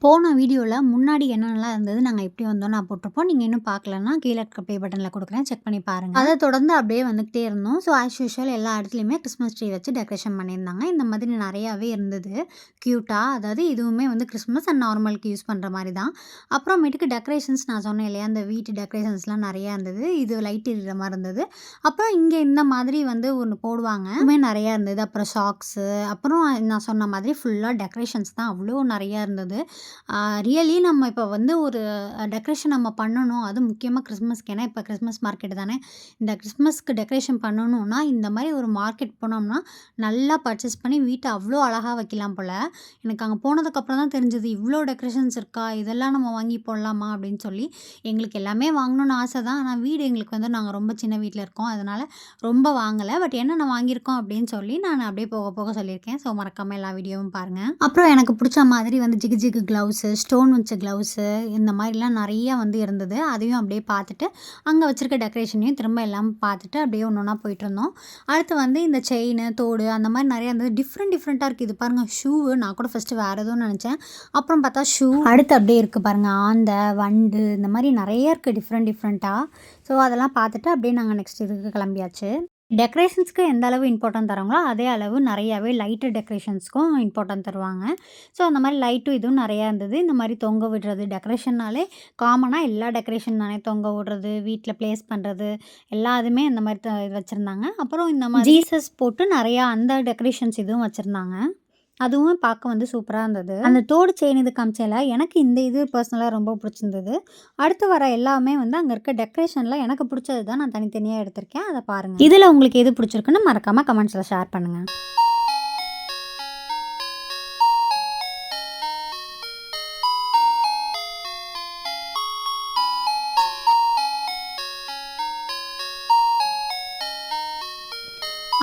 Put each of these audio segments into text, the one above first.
போன வீடியோல முன்னாடி என்னென்னலாம் இருந்தது, நாங்க எப்படி வந்தோம்னு நான் போட்டிருப்போம். நீங்க இன்னும் பார்க்கலன்னா, கீழ இருக்க ப்ளே பட்டன்ல குடுக்குறேன். செக் பண்ணி பாருங்க. அத தொடர்ந்து அப்படியே வந்துகிட்டே இருந்தோம். ஸோ ஆஸ் யூசுவல் எல்லா இடத்துலயுமே கிறிஸ்மஸ் ட்ரீ வச்சு டெக்கரேஷன் பண்ணியிருந்தாங்க. இந்த மாதிரி நெறையாவே இருந்தது. கியூட்டா அதாவது இதுவுமே வந்து கிறிஸ்மஸ் அண்ட் நார்மலுக்கு யூஸ் பண்ற மாரி தான். அப்புறமேட்டுக்கு டெக்கரேஷன்ஸ் நான் சொன்னேன் இல்லையா, அந்த வீட்டு டெக்கரேஷன்ஸ்லாம் நெறையா இருந்தது. இது லைட் எரியிற மாரி இருந்தது. அப்புறம் இங்க இந்த மாதிரி வந்து ஒண்ணு போடுவாங்க. இதுவுமே நெறையா இருந்தது. அப்புறம் ஷாக்ஸு, அப்புறம் நான் சொன்ன மாதிரி ஃபுல்லா டெக்கரேஷன்ஸ் தான் அவ்ளோ நெறையா இருந்தது. ரியலி நம்ம இப்போ வந்து ஒரு டெக்கரேஷன் நம்ம பண்ணணும். அதுவும் முக்கியமா கிறிஸ்மஸ்க்கு. ஏன்னா இப்போ கிறிஸ்மஸ் மார்க்கெட் தானே. இந்த கிறிஸ்மஸ்க்கு டெக்கரேஷன் பண்ணணும்னா, இந்த மாரி ஒரு மார்க்கெட் போனோம்னா, நல்லா பர்ச்சேஸ் பண்ணி வீட்ட அவ்ளோ அழகா வைக்கலாம் போல. எனக்கு அங்க போனதுக்கப்புறம் தான் தெரிஞ்சது, இவ்ளோ டெக்கரேஷன்ஸ் இருக்கா? இதெல்லாம் நம்ம வாங்கி போடலாமா? அப்படின்னு சொல்லி. எங்களுக்கு எல்லாமே வாங்கணும்னு ஆசை தான். ஆனா வீடு எங்களுக்கு வந்து நாங்க ரொம்ப சின்ன வீட்ல இருக்கோம். அதனால ரொம்ப வாங்கல. பட் என்னென்ன வாங்கியிருக்கோம் அப்படின்னு சொல்லி நான் அப்படியே போக போக சொல்லியிருக்கேன். ஸோ மறக்காம எல்லா வீடியோவும் பாருங்க. அப்புறம் எனக்கு புடிச்ச மாதிரி வந்து ஜிகு ஜிகு கிளவுஸு, ஸ்டோன் வச்ச கிளவுஸு இந்த மாதிரிலாம் நெறையா வந்து இருந்தது. அதையும் அப்படியே பார்த்துட்டு, அங்க வச்சிருக்க டெக்கரேஷனையும் திரும்ப எல்லாம் பார்த்துட்டு அப்படியே ஒண்ணு ஒண்ணா போயிட்டுருந்தோம். அடுத்து வந்து இந்த செயினு, தோடு அந்த மாரி நெறையா இருந்தது. டிஃப்ரெண்ட்டா இருக்கு. இது பாருங்க ஷூவு. நான் கூட ஃபர்ஸ்ட்டு வேற ஏதோன்னு நெனச்சேன். அப்புறம் பார்த்தா ஷூ. அடுத்து அப்படியே இருக்கு பாருங்க. ஆந்தை, வண்டு இந்த மாரி நெறைய இருக்கு டிஃப்ரெண்ட்டா. ஸோ அதெல்லாம் பார்த்துட்டு அப்படியே நாங்க நெக்ஸ்ட் இதுக்கு கிளம்பியாச்சு. டெக்கரேஷன்ஸ்க்கு எந்த அளவு இம்பார்ட்டன்ட் தராங்களோ, அதே அளவு நெறையாவே லைட்டு டெக்கரேஷன்ஸ்க்கும் இம்பார்ட்டன்ட் தருவாங்க. ஸோ அந்த மாரி லைட்டும் இதுவும் நெறையா இருந்தது. இந்த மாரி தொங்க விடுறது டெக்கரேஷன்னாலே காமனா எல்லா டெக்கரேஷன் தானே தொங்க விடுறது, வீட்ல பிளேஸ் பண்ணுறது, எல்லா இதுவுமே இந்த மாரி இது வச்சிருந்தாங்க. அப்புறம் இந்த மாரி ஜீசஸ் போட்டு நெறையா அந்த டெக்கரேஷன்ஸ் இதுவும் வச்சிருந்தாங்க. அதுவும் பார்க்க வந்து சூப்பரா இருந்தது. அந்த தோடு செயின் இது காமிச்சேன்ல, எனக்கு இந்த இது பர்சனலா ரொம்ப பிடிச்சிருந்தது. அடுத்து வர எல்லாமே வந்து அங்க இருக்க டெக்கரேஷன்ல எனக்கு பிடிச்சது தான் நான் தனித்தனியா எடுத்திருக்கேன். அத பாருங்க. இதுல உங்களுக்கு எது பிடிச்சிருக்குன்னு மறக்காம கமெண்ட்ஸ்ல ஷேர் பண்ணுங்க.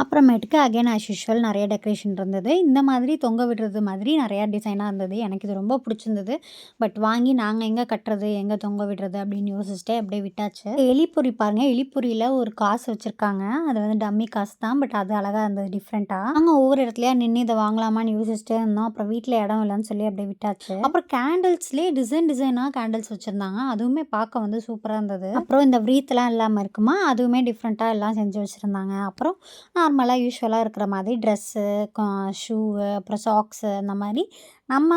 அப்புறமேட்டுக்கு அகைன் ஆஸ் யூசுவல் நெறைய டெக்கரேஷன் இருந்தது. இந்த மாதிரி தொங்க விடுறது மாதிரி நெறையா டிசைனா இருந்தது. எனக்கு இது ரொம்ப பிடிச்சிருந்தது. பட் வாங்கி நாங்க எங்க கட்டுறது, எங்க தொங்க விடுறது அப்படின்னு யோசிச்சுட்டே அப்படியே விட்டாச்சு. எலிப்பொறி பாருங்க. எலிப்பொறியில ஒரு காசு வச்சிருக்காங்க. அது வந்து டம்மி காசு தான். பட் அது அழகா இருந்தது டிஃப்ரெண்ட்டா. நாங்க ஒவ்வொரு இடத்துலயா நின்னு இத வாங்கலாமான்னு யோசிச்சுட்டே இருந்தோம். அப்புறம் வீட்ல இடம் இல்லன்னு சொல்லி அப்படியே விட்டாச்சு. அப்புறம் கேண்டில்ஸ்லயே டிசைனா கேண்டில்ஸ் வச்சிருந்தாங்க. அதுவுமே பார்க்க வந்து சூப்பரா இருந்தது. அப்புறம் இந்த வ்ரீத்லாம் இல்லாம இருக்குமா, அதுவுமே டிஃப்ரெண்ட்டா எல்லாம் செஞ்சு வச்சிருந்தாங்க. அப்புறம் நார்மலா யூசுவலா இருக்கிற மாதிரி ட்ரெஸ்ஸு, ஷூவு, அப்புறம் சாக்ஸு அந்த மாரி நம்ம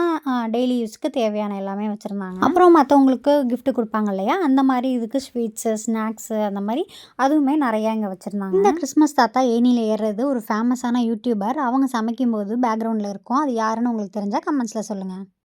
டெய்லி யூஸ்க்கு தேவையான எல்லாமே வச்சிருந்தாங்க. அப்புறம் மத்தவங்களுக்கு கிஃப்ட் குடுப்பாங்க இல்லையா, அந்த மாரி இதுக்கு ஸ்வீட்ஸு, ஸ்நாக்ஸு அந்த மாரி அதுவுமே நெறையா இங்க வச்சிருந்தாங்க. இந்த கிறிஸ்மஸ் தாத்தா ஏணியில ஏறுறது ஒரு ஃபேமஸான யூடியூபர். அவங்க சமைக்கும்போது பேக்ரவுண்ட்ல இருக்கும். அது யாருன்னு உங்களுக்கு தெரிஞ்சா கமெண்ட்ஸ்ல சொல்லுங்க.